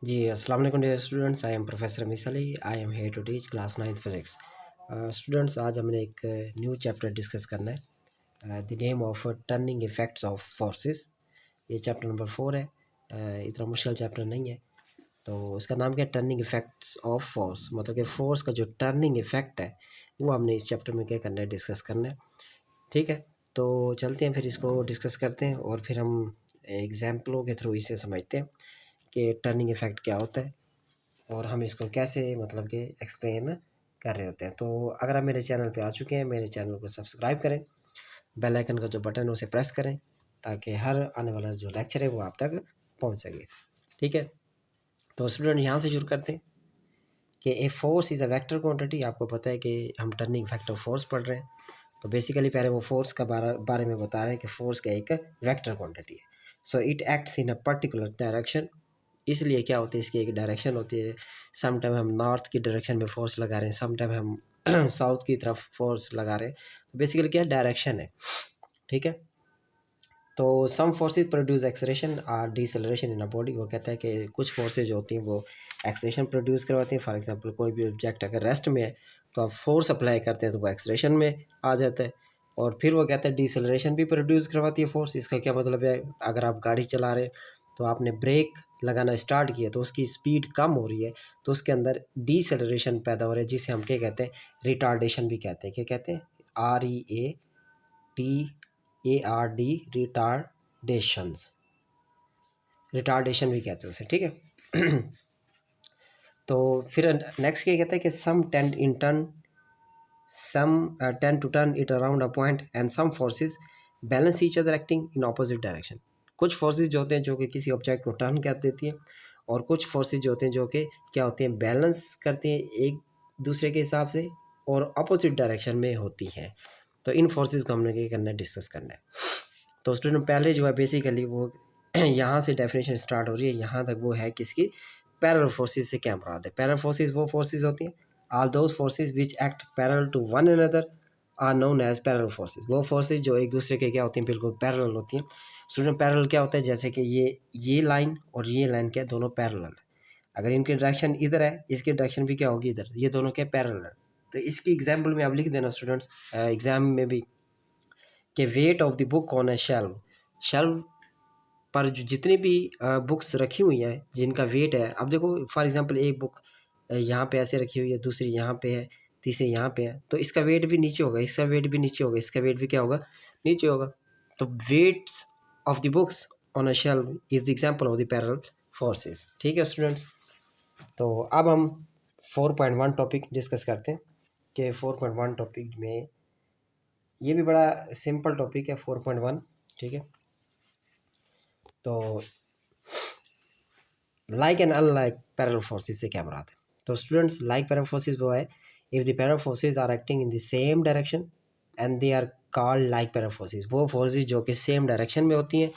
जी, अस्सलाम वालेकुम dear students. I am professor Miss Ali. I am here to teach class 9th physics. Students, आज हमने एक न्यू चैप्टर डिस्कस करना है, the name of turning effects of forces. ये chapter number 4 है। इतना मुश्किल चैप्टर नहीं है। तो इसका नाम क्या है? Turning effects of force. मतलब कि फोर्स का जो टर्निंग इफ़ेक्ट है वो हमने इस चैप्टर में क्या करना है, डिस्कस करना है। ठीक है, तो चलते हैं फिर इसको डिस्कस करते हैं और फिर हम एग्जाम्पलों के थ्रू इसे समझते हैं कि टर्निंग इफ़ेक्ट क्या होता है और हम इसको कैसे मतलब कि एक्सप्लेन कर रहे होते हैं। तो अगर आप मेरे चैनल पे आ चुके हैं, मेरे चैनल को सब्सक्राइब करें, बेल आइकन का जो बटन है उसे प्रेस करें ताकि हर आने वाला जो लेक्चर है वो आप तक पहुंच सके। ठीक है, तो स्टूडेंट यहाँ से शुरू करते हैं कि a force is a vector quantity. आपको पता है कि हम टर्निंग फैक्टर फोर्स पढ़ रहे हैं, तो बेसिकली पहले वो फोर्स का बारे में बता रहे हैं कि फोर्स का एक वेक्टर क्वांटिटी है। So it acts in a particular direction. इसलिए क्या होती है, इसकी एक डायरेक्शन होती है। सम टाइम हम नॉर्थ की डायरेक्शन में फोर्स लगा रहे हैं, सम टाइम हम साउथ की तरफ फोर्स लगा रहे हैं। बेसिकली क्या डायरेक्शन है। ठीक है, तो सम फोर्सेज प्रोड्यूस एक्सलेरेशन और डिसलेरेशन इन अ बॉडी। वो कहता है कि कुछ फोर्सेज जो होती हैं वो एक्सलेरेशन प्रोड्यूस करवाती हैं। फॉर एग्जांपल, कोई भी ऑब्जेक्ट अगर रेस्ट में है तो आप फोर्स अप्लाई करते हैं तो वो एक्सलेरेशन में आ जाता है। और फिर वो कहता है डिसलेरेशन भी प्रोड्यूस करवाती है फोर्स। इसका क्या मतलब है, अगर आप गाड़ी चला रहे हैं तो आपने ब्रेक लगाना स्टार्ट किया तो उसकी स्पीड कम हो रही है, तो उसके अंदर डिसलेरेशन पैदा हो रहा है, जिसे हम क्या कहते हैं, रिटार्डेशन भी कहते हैं। क्या कहते हैं? REATARD, रिटार्डेशंस, रिटार्डेशन भी कहते हैं उसे। ठीक है तो फिर नेक्स्ट क्या कहता है कि some tend to turn it around a point and some forces balance each other acting in opposite direction. कुछ फोर्सेस जो होते हैं जो कि किसी ऑब्जेक्ट को टर्न कर देती है, और कुछ फोर्सेस जो होते हैं जो कि क्या होते हैं, बैलेंस करते हैं एक दूसरे के हिसाब से और अपोजिट डायरेक्शन में होती हैं। तो इन फोर्सेस को हमने क्या करना है, डिस्कस करना है। तो स्टूडेंट पहले जो है बेसिकली वो यहाँ से डेफिनेशन स्टार्ट हो रही है, यहाँ तक वो है किसकी, पैरेलल फोर्सेस से क्या मुराद है। पैरेलल फोर्सेस वो फोर्सेस होती हैं, all those forces which act parallel to one another are known as parallel forces. वो फोर्सेस जो एक दूसरे के क्या होती हैं, बिल्कुल पैरेलल होती हैं। स्टूडेंट पैरेलल क्या होता है, जैसे कि ये लाइन और ये लाइन क्या, दोनों पैरेलल है। अगर इनकी डायरेक्शन इधर है, इसकी डायरेक्शन भी क्या होगी इधर, ये दोनों क्या पैरेलल है। तो इसकी एग्जाम्पल में आप लिख देना स्टूडेंट्स एग्जाम में भी, कि weight of the book on A shelve. Shelve पर जो जितनी भी बुक्स रखी हुई हैं जिनका वेट है, अब देखो फॉर एग्जांपल एक बुक यहाँ पे ऐसे रखी हुई है, दूसरी यहाँ पे है, तीसरी यहाँ पे है, तो इसका वेट भी नीचे होगा, इसका वेट भी नीचे होगा, इसका वेट भी क्या होगा, नीचे होगा। तो weights of the books on a shelf is the example of the parallel forces. ठीक है स्टूडेंट्स, तो अब हम 4.1 टॉपिक डिस्कस करते हैं कि 4.1 टॉपिक में ये भी बड़ा सिंपल टॉपिक है 4.1। ठीक है, तो like and unlike parallel forces से क्या मुराद है। तो स्टूडेंट्स, लाइक पैरेलल फोर्सेस वो है if the parallel forces are acting in the same direction and they are called like parallel forces. वो फोर्सेस जो कि सेम डायरेक्शन में होती हैं,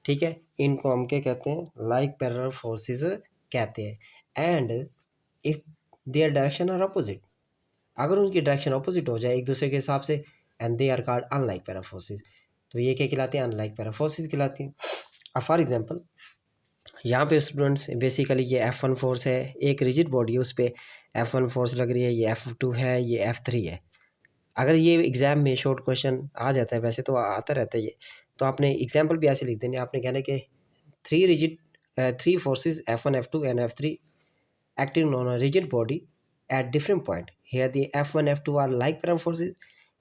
ठीक है, इनको हम क्या कहते हैं, लाइक पैरेलल फोर्सेस कहते हैं। And if their direction are opposite, अगर उनकी डायरेक्शन अपोजिट हो जाए एक दूसरे के हिसाब से, and they are called unlike parallel forces, तो ये क्या कहलाते हैं, अनलाइक पैरेलल फोर्सेस कहलाती हैं। अब फॉर एग्जांपल यहाँ पे स्टूडेंट्स बेसिकली ये F1 फोर्स है, एक रिजिड बॉडी है, उस पर F1 फोर्स लग रही है, ये F2 है, ये F3 है। अगर ये एग्जाम में शॉर्ट क्वेश्चन आ जाता है, वैसे तो आता रहता है ये, तो आपने एग्जाम्पल भी ऐसे लिख देने, आपने कहना कि three forces F1 F2 and F3 acting on a rigid body at different point. Here the F1 F2 are like parallel forces.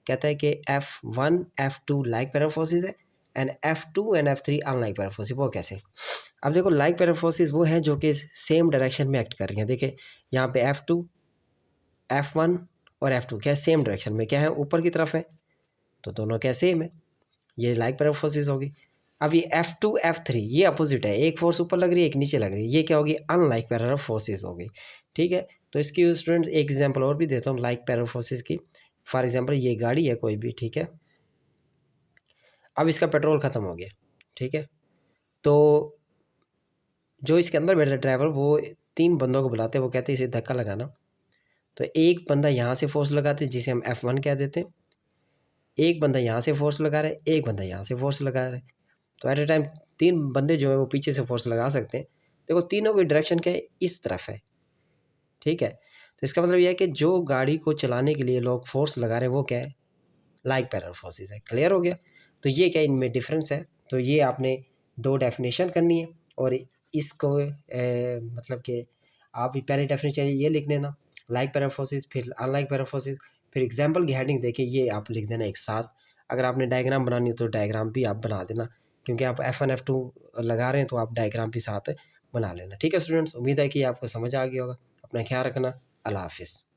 कहता है कि F1 F2 like parallel forces है and F2 and F3 unlike parallel forces. वो कैसे, अब देखो like parallel forces वो हैं जो कि सेम डायरेक्शन में एक्ट कर रही हैं। देखिए यहाँ पे F2 F1 और F2 क्या सेम डायरेक्शन में क्या है, ऊपर की तरफ है, तो दोनों क्या सेम है, ये लाइक पैरेलल फोर्सेस होगी। अब ये F2 F3 ये अपोजिट है, एक फोर्स ऊपर लग रही है एक नीचे लग रही है, ये क्या होगी, अनलाइक पैरेलल फोर्सेस होगी। ठीक है, तो इसकी स्टूडेंट्स एक एग्जांपल और भी देता हूँ लाइक पैरेलल फोर्सेस की। फॉर एग्जांपल ये गाड़ी है कोई भी, ठीक है, अब इसका पेट्रोल ख़त्म हो गया, ठीक है, तो जो इसके अंदर बैठा ड्राइवर वो 3 बंदों को बुलाते हैं, वो कहते हैं इसे धक्का लगाना। तो एक बंदा यहाँ से फोर्स लगाते हैं जिसे हम F1 कह देते हैं, एक बंदा यहाँ से फोर्स लगा रहा है, एक बंदा यहाँ से फोर्स लगा रहा है। तो एट ए टाइम 3 बंदे जो है वो पीछे से फोर्स लगा सकते हैं। देखो तीनों की डायरेक्शन क्या है, इस तरफ है, ठीक है। तो इसका मतलब यह है कि जो गाड़ी को चलाने के लिए लोग फोर्स लगा रहे हैं वो क्या है, लाइक पैरेलल फोर्सेस है। क्लियर हो गया। तो ये क्या इनमें डिफरेंस है। तो ये आपने दो डेफिनेशन करनी है और इसको मतलब कि आप पहले डेफिनेशन ये लिख लेना, लाइक पैरेलल फोर्सेस, फिर अनलाइक पैरेलल फोर्सेस, फिर एग्जांपल की हेडिंग देके ये आप लिख देना एक साथ। अगर आपने डायग्राम बनानी हो तो डायग्राम भी आप बना देना, क्योंकि आप F1 F2 लगा रहे हैं तो आप डायग्राम भी साथ बना लेना। ठीक है स्टूडेंट्स, उम्मीद है कि आपको समझ आ गया होगा। अपना ख्याल रखना। अल्लाह हाफिज़।